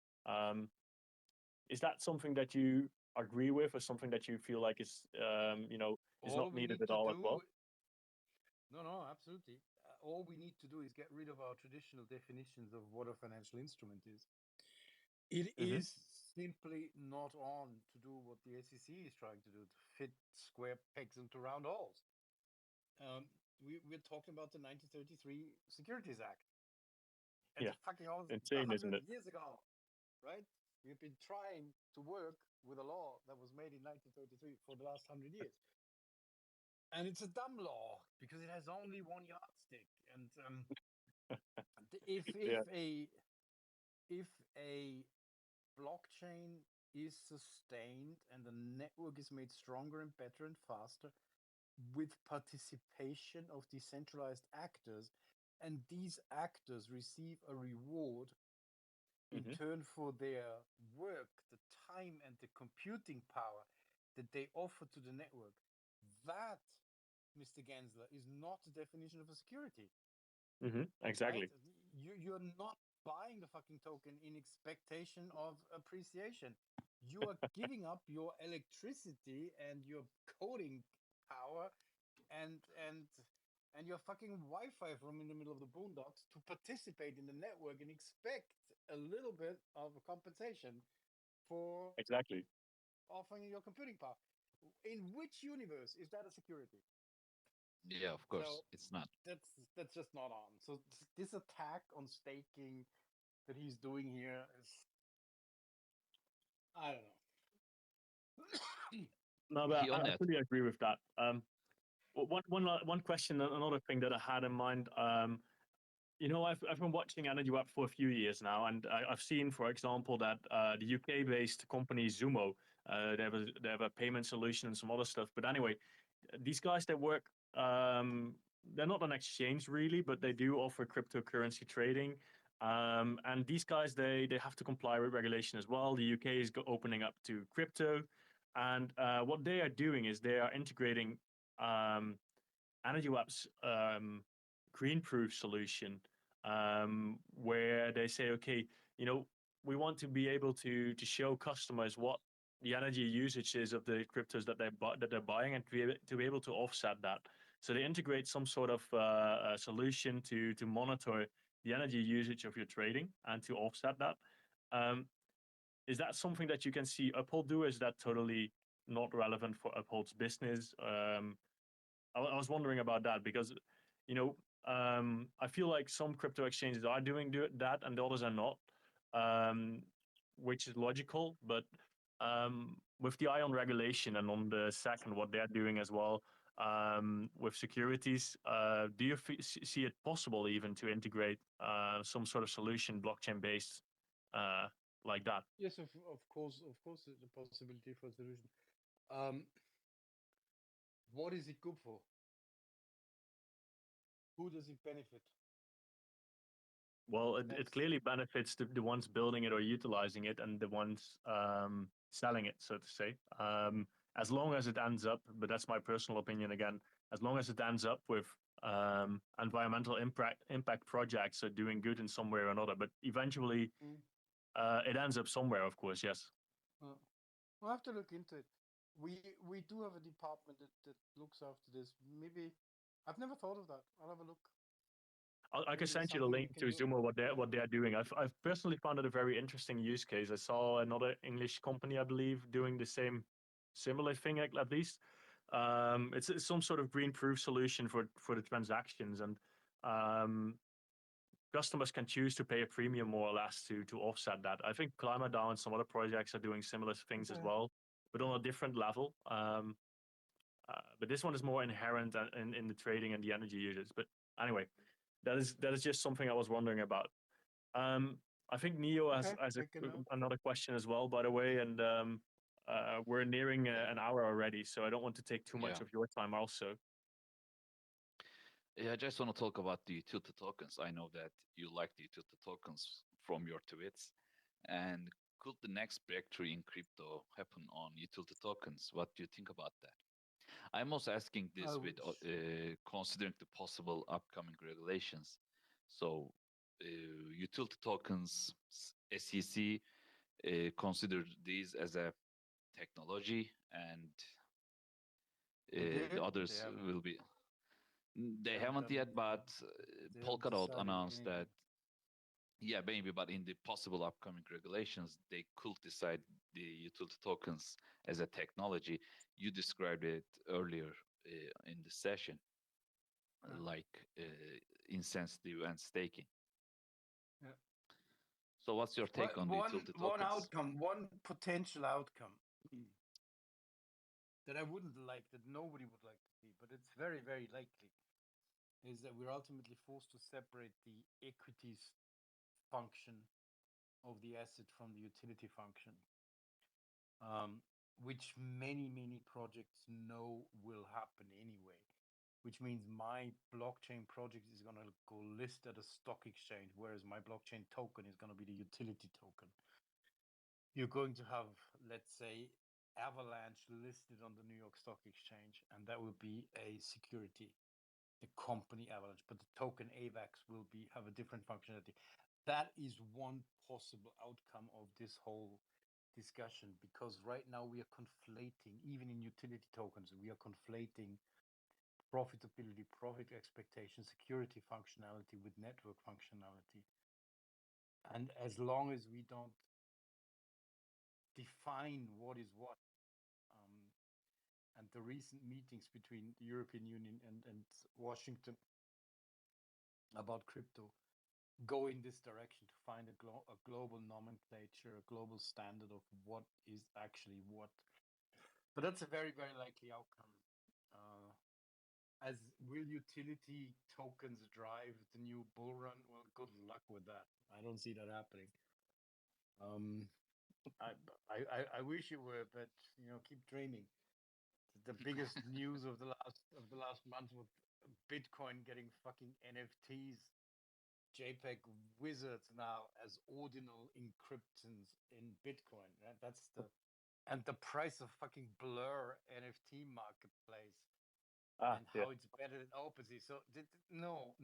A: Is that something that you agree with, or something that you feel like is not needed at all as well?
B: No, absolutely. All we need to do is get rid of our traditional definitions of what a financial instrument is. It is simply not on to do what the SEC is trying to do, to fit square pegs into round holes. We're talking about the 1933 Securities Act. It's fucking
A: insane, isn't it?
B: years ago, right? We've been trying to work with a law that was made in 1933 for the last 100 years. And it's a dumb law because it has only one yardstick. And if a blockchain is sustained and the network is made stronger and better and faster with participation of decentralized actors and these actors receive a reward in
A: Mhm.
B: turn for their work, the time and the computing power that they offer to the network. That, Mr. Gensler, is not the definition of a security, right?
A: Exactly.
B: You're not buying the fucking token in expectation of appreciation. You are giving up your electricity and your coding power and and and your fucking Wi-Fi from in the middle of the boondocks to participate in the network and expect a little bit of a compensation for
A: Exactly.
B: offering your computing power. In which universe is that a security?
C: Yeah, of course,
B: So
C: it's not.
B: that's just not on. So this attack on staking that he's doing here is, I don't know.
A: No, but
C: He
A: I
C: only
A: fully agree with that. One question, another thing that I had in mind. I've been watching Energy Web for a few years now, and I've seen, for example, that the UK-based company Zumo, they have a payment solution and some other stuff. But anyway, these guys that work, they're not an exchange really, but they do offer cryptocurrency trading. And these guys, they have to comply with regulation as well. The UK is opening up to crypto, and what they are doing is they are integrating um, Energy Web's green proof solution, where they say, okay, you know, we want to be able to show customers what the energy usage is of the cryptos that they're buying, and to be able to offset that. So they integrate some sort of solution to monitor the energy usage of your trading and to offset that. Um, is that something that you can see Uphold do? Is that totally not relevant for Uphold's business? I was wondering about that because, you know, I feel like some crypto exchanges are doing that and the others are not, um, which is logical. But with the eye on regulation and on the SEC and what they're doing as well, with securities, do you see it possible even to integrate some sort of solution blockchain based uh, like that?
B: Yes, of course, there's a possibility for a solution. Um, what is it good for? Who does it benefit?
A: Well, it
B: That's
A: clearly benefits the ones building it or utilizing it and the ones selling it, so to say. As long as it ends up, but that's my personal opinion again, as long as it ends up with environmental impact projects are doing good in some way or another. But eventually,
B: mm,
A: it ends up somewhere, of course, yes.
B: uh, we'll have to look into it. We do have a department that looks after this. Maybe I've never thought of that. I'll have a look.
A: I can
B: Maybe there's
A: send you the
B: something we
A: link
B: can
A: to
B: do.
A: Zumo what
B: Yeah.
A: they're doing. I've personally found it a very interesting use case. I saw another English company, I believe, doing the same similar thing at least. It's some sort of green proof solution for the transactions, and um, customers can choose to pay a premium more or less to offset that. I think Climate Down and some other projects are doing similar things as
B: Okay.
A: well, but on a different level. But this one is more inherent in the trading and the energy usage. But anyway, that is just something I was wondering about. Um, I think Neo has,
B: Okay.
A: has
B: Make a note.
A: another question as well, by the way, and we're nearing an hour already, so I don't want to take too
C: yeah.
A: much of your time also.
C: Yeah, I just want to talk about the utility tokens. I know that you like the utility tokens from your tweets. And could the next breakthrough in crypto happen on utility tokens? What do you think about that? I'm also asking
B: I
C: this with
B: wish.
C: considering the possible upcoming regulations. So, utility tokens, SEC consider these as a technology, and
B: They
C: the
B: did. They
C: others
B: haven't.
C: will be.
B: They
C: They
B: haven't
C: haven't
B: done
C: yet,
B: anything.
C: but
B: They haven't
C: Polkadot
B: decided
C: announced that
B: anything.
C: yeah, maybe, but in the possible upcoming regulations, they could decide the utility tokens as a technology. You described it earlier in the session,
B: Yeah.
C: like insensitive and staking.
B: Yeah.
C: So, what's your
B: Well,
C: take on the
B: one
C: utility
B: one
C: tokens?
B: outcome, one potential outcome that I wouldn't like, that nobody would like to see, but it's very, very likely, is that we're ultimately forced to separate the equities function of the asset from the utility function, um, which many projects know will happen anyway. which means my blockchain project is going to go list at a stock exchange, whereas my blockchain token is going to be the utility token. You're going to have, let's say, Avalanche listed on the New York Stock Exchange, and that will be a security, the company Avalanche, but the token AVAX will have a different functionality. That is one possible outcome of this whole discussion, because right now we are conflating, even in utility tokens, we are conflating profitability, profit expectation, security functionality with network functionality. And as long as we don't define what is what, and the recent meetings between the European Union and Washington about crypto go in this direction to find a global nomenclature, a global standard of what is actually what. But that's a very, very likely outcome. As will utility tokens drive the new bull run? Well, good luck with that. I don't see that happening. I wish it were, but keep dreaming. The biggest news of the last month was Bitcoin getting fucking NFTs, JPEG wizards now as ordinal encryptions in Bitcoin. Right? And the price of fucking Blur NFT marketplace. And how it's better than OpenSea. So no,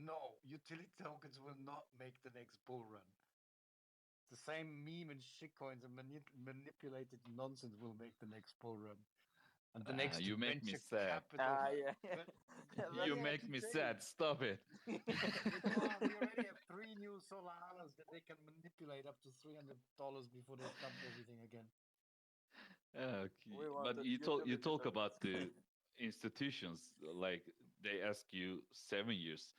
B: utility tokens will not make the next bull run. The same meme and shitcoins and manipulated nonsense will make the next bull run. And the next
C: you make me
B: venture
C: sad.
B: capital.
C: You make me sad. Stop it.
B: We already have 3 new Solanas that they can manipulate up to $300 before they dump everything again.
C: Okay. But you talk about the institutions, like they ask you 7 years.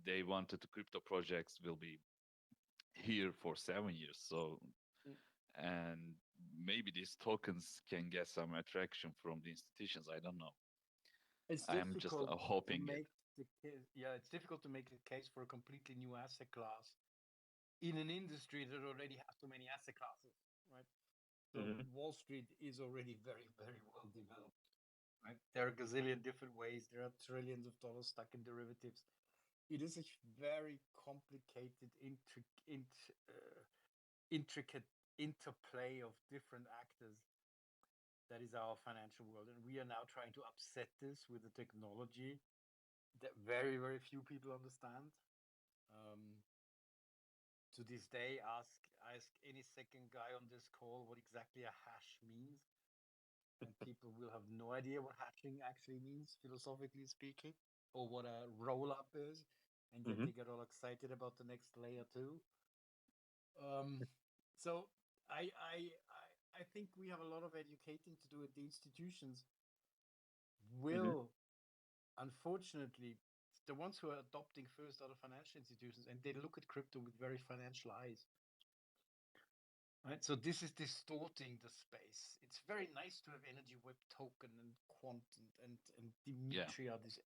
C: They wanted the crypto projects will be here for 7 years. So, and maybe these tokens can get some attraction from the institutions. I don't know. I'm just hoping
B: it's difficult to make the case for a completely new asset class in an industry that already has so many asset classes, right? So Wall Street is already very, very well developed, right? There are a gazillion different ways. There are trillions of dollars stuck in derivatives. It is a very complicated, intricate interplay of different actors. That is our financial world. And we are now trying to upset this with a technology that very, very few people understand. To this day, ask any second guy on this call what exactly a hash means. And people will have no idea what hashing actually means, philosophically speaking, or what a roll-up is. And yet they get all excited about the next layer too. So I think we have a lot of educating to do at the institutions. Will, unfortunately, the ones who are adopting first are the financial institutions, and they look at crypto with very financial eyes. Right? So this is distorting the space. It's very nice to have energy web token and quant and Dimitri are this.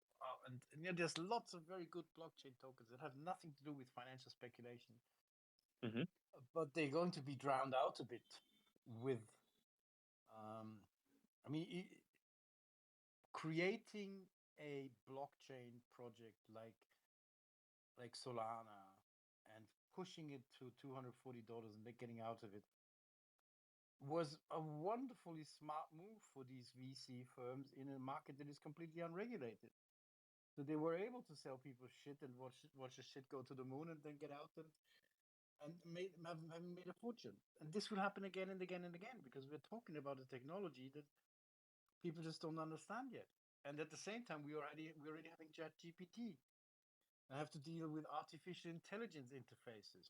B: And there's lots of very good blockchain tokens that have nothing to do with financial speculation. But they're going to be drowned out a bit with, creating a blockchain project like Solana and pushing it to $240 and then getting out of it was a wonderfully smart move for these VC firms in a market that is completely unregulated. So they were able to sell people shit and watch the shit go to the moon and then get out and have made a fortune. And this will happen again and again and again because we're talking about a technology that people just don't understand yet. And at the same time, we're already having ChatGPT. I have to deal with artificial intelligence interfaces.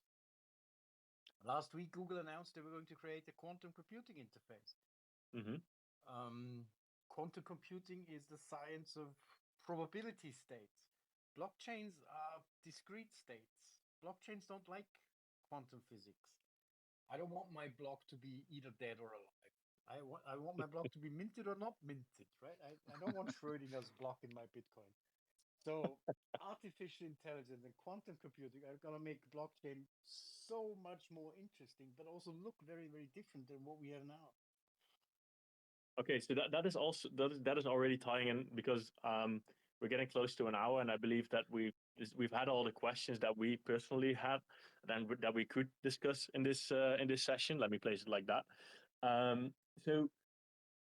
B: Last week, Google announced they were going to create a quantum computing interface. Quantum computing is the science of probability states. Blockchains are discrete states. Blockchains don't like quantum physics. I don't want my block to be either dead or alive. I want my block to be minted or not minted, right? I don't want Schrodinger's block in my Bitcoin. So artificial intelligence and quantum computing are going to make blockchain so much more interesting, but also look very, very different than what we have now.
A: Okay, so that is also that is already tying in because we're getting close to an hour, and I believe that we've had all the questions that we personally had, that we could discuss in this session. Let me place it like that. So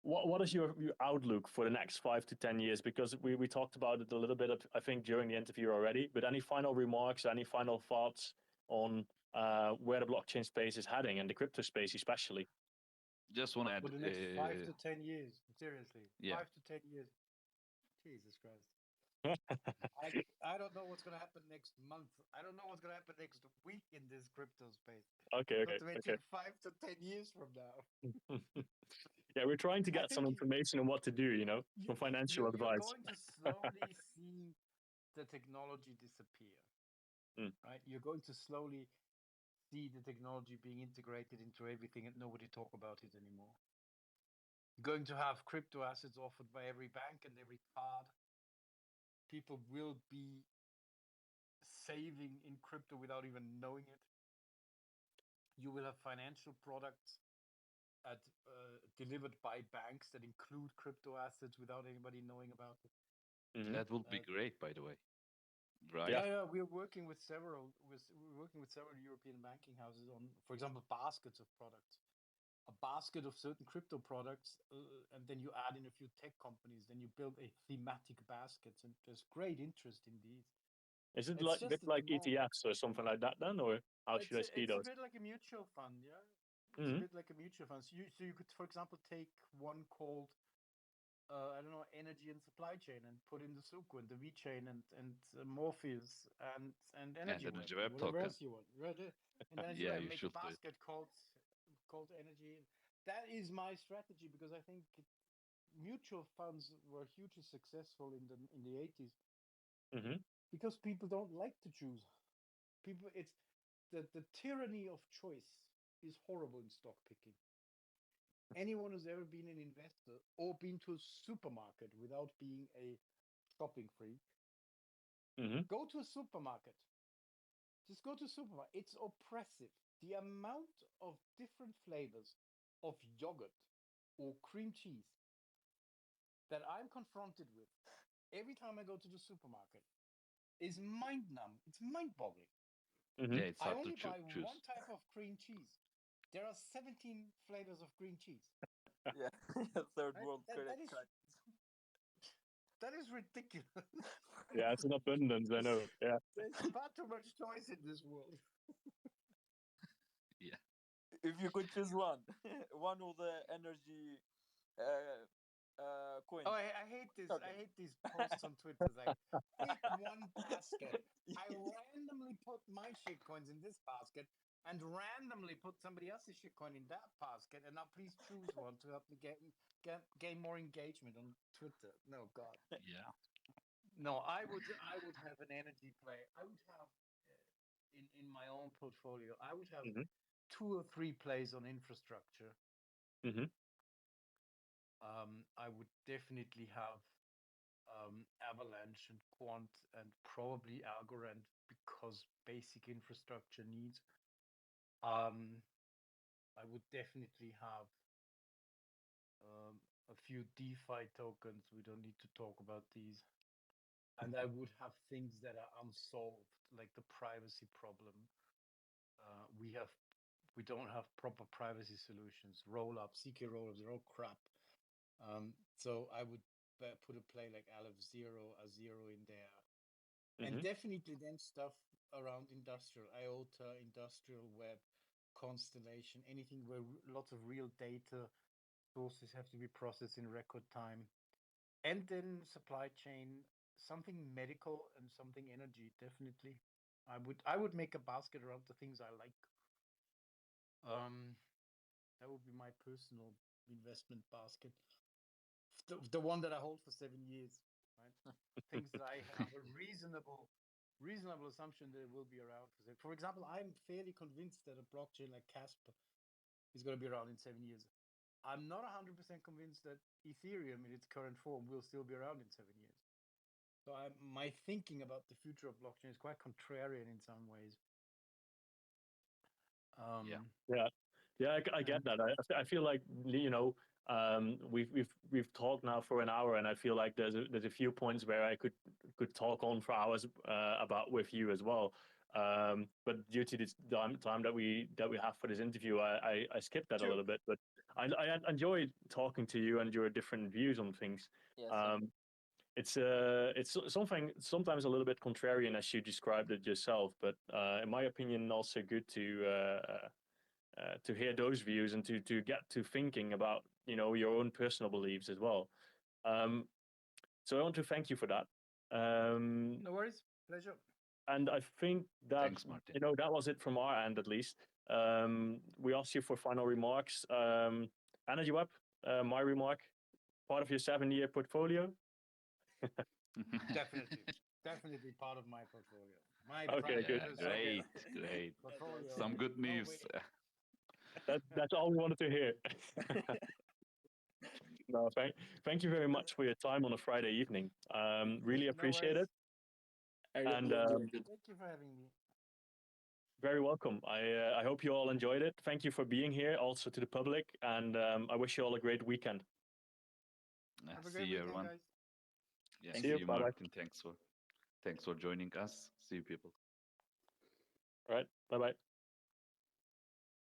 A: what is your outlook for the next 5 to 10 years? Because we talked about it a little bit, I think, during the interview already. But any final remarks, any final thoughts on where the blockchain space is heading, and the crypto space especially?
C: Just want to add.
B: For the next 5 to 10 years, seriously,
C: Yeah.
B: 5 to 10 years. Jesus Christ. I don't know what's going to happen next month. I don't know what's going to happen next week in this crypto space.
A: Okay.
B: Not to mention 5 to 10 years from now.
A: Yeah, we're trying to
B: I
A: get some
B: think
A: information on what to do, some financial advice.
B: You're going to slowly see the technology disappear, right? You're going to slowly see the technology being integrated into everything, and nobody talk about it anymore. You're going to have crypto assets offered by every bank and every card. People will be saving in crypto without even knowing it. You will have financial products delivered by banks that include crypto assets without anybody knowing about it.
C: That would be great, by the way. Right?
B: Yeah. We're working with several European banking houses on, for example, baskets of products. A basket of certain crypto products, and then you add in a few tech companies. Then you build a thematic baskets, and there's great interest in these.
A: Is it a bit like ETFs or something like that then, or how should I see those?
B: It's a bit like a mutual fund, yeah. It's a bit like a mutual fund. So you could, for example, take one called I don't know, energy and supply chain, and put in the Suku and the VeChain and Morpheus and energy web, whatever else you want, right? And then you make a basket called energy. That is my strategy, because I think mutual funds were hugely successful in the 80s, because people don't like to choose. It's the tyranny of choice is horrible in stock picking. Anyone who's ever been an investor or been to a supermarket without being a shopping freak, go to a supermarket. Just go to a supermarket. It's oppressive. The amount of different flavors of yogurt or cream cheese that I'm confronted with every time I go to the supermarket is mind-numbing. It's mind-boggling.
C: Yeah, it's hard
B: I only
C: to
B: buy
C: choose.
B: one type of cream cheese. There are 17 flavors of green cheese.
D: Yeah, third world credit card.
B: That is ridiculous.
A: Yeah, it's an abundance, I know. Yeah.
B: There's far too much choice in this world.
C: Yeah.
D: If you could choose one of the energy coins.
B: Oh, I hate this. I hate these posts on Twitter. Like, pick one basket. I randomly put my shitcoins in this basket and randomly put somebody else's shitcoin in that basket, and now please choose one to help me gain more engagement on Twitter. No, God.
C: Yeah.
B: No, I would have an energy play. I would have in my own portfolio. I would have 2 or 3 plays on infrastructure. I would definitely have Avalanche and Quant and probably Algorand, because basic infrastructure needs. I would definitely have a few DeFi tokens. We don't need to talk about these. And I would have things that are unsolved, like the privacy problem. We don't have proper privacy solutions. Rollups, CK rollups, they're all crap. So I would put a play like Aleph Zero, A0 in there. And definitely then stuff around industrial, IOTA, industrial web, Constellation, anything where lots of real data sources have to be processed in record time. And then supply chain, something medical and something energy, definitely. I would make a basket around the things I like. That would be my personal investment basket. The one that I hold for 7 years, right? Things that I have a reasonable assumption that it will be around. For example, I'm fairly convinced that a blockchain like Casper is going to be around in 7 years. I'm not 100% convinced that Ethereum in its current form will still be around in 7 years. So my thinking about the future of blockchain is quite contrarian in some ways.
A: Yeah. Yeah, I get that. I feel like we've talked now for an hour, and I feel like there's a few points where I could talk on for hours about with you as well. But due to this time that we have for this interview, I skipped that a little bit. But I enjoyed talking to you and your different views on things.
D: Yes.
A: It's something sometimes a little bit contrarian as you described it yourself, but in my opinion, also good to hear those views and to get to thinking about your own personal beliefs as well. So I want to thank you for that.
B: No worries, pleasure.
A: And I think that
C: Thanks, Martin.
A: that was it from our end at least. We asked you for final remarks. Energy Web, my remark, part of your 7-year portfolio.
B: Definitely part of my portfolio. My
A: Okay, good.
C: Great.
B: portfolio.
C: Some good
B: No
C: news.
B: way.
A: That's all we wanted to hear. No, thank you very much for your time on a Friday evening. Really
B: No
A: appreciate
B: worries.
A: it.
D: I
A: And
D: really enjoyed it.
B: Thank you for having me.
A: very welcome. I hope you all enjoyed it. Thank you for being here, also to the public, and I wish you all a great weekend.
B: Have a
C: See
B: great
C: you,
B: weekend,
C: everyone.
B: guys.
C: Yeah,
D: Thank
C: see
A: you.
C: you,
A: Bye-bye.
C: Martin. Thanks for joining us. See you, people.
A: All right. Bye bye.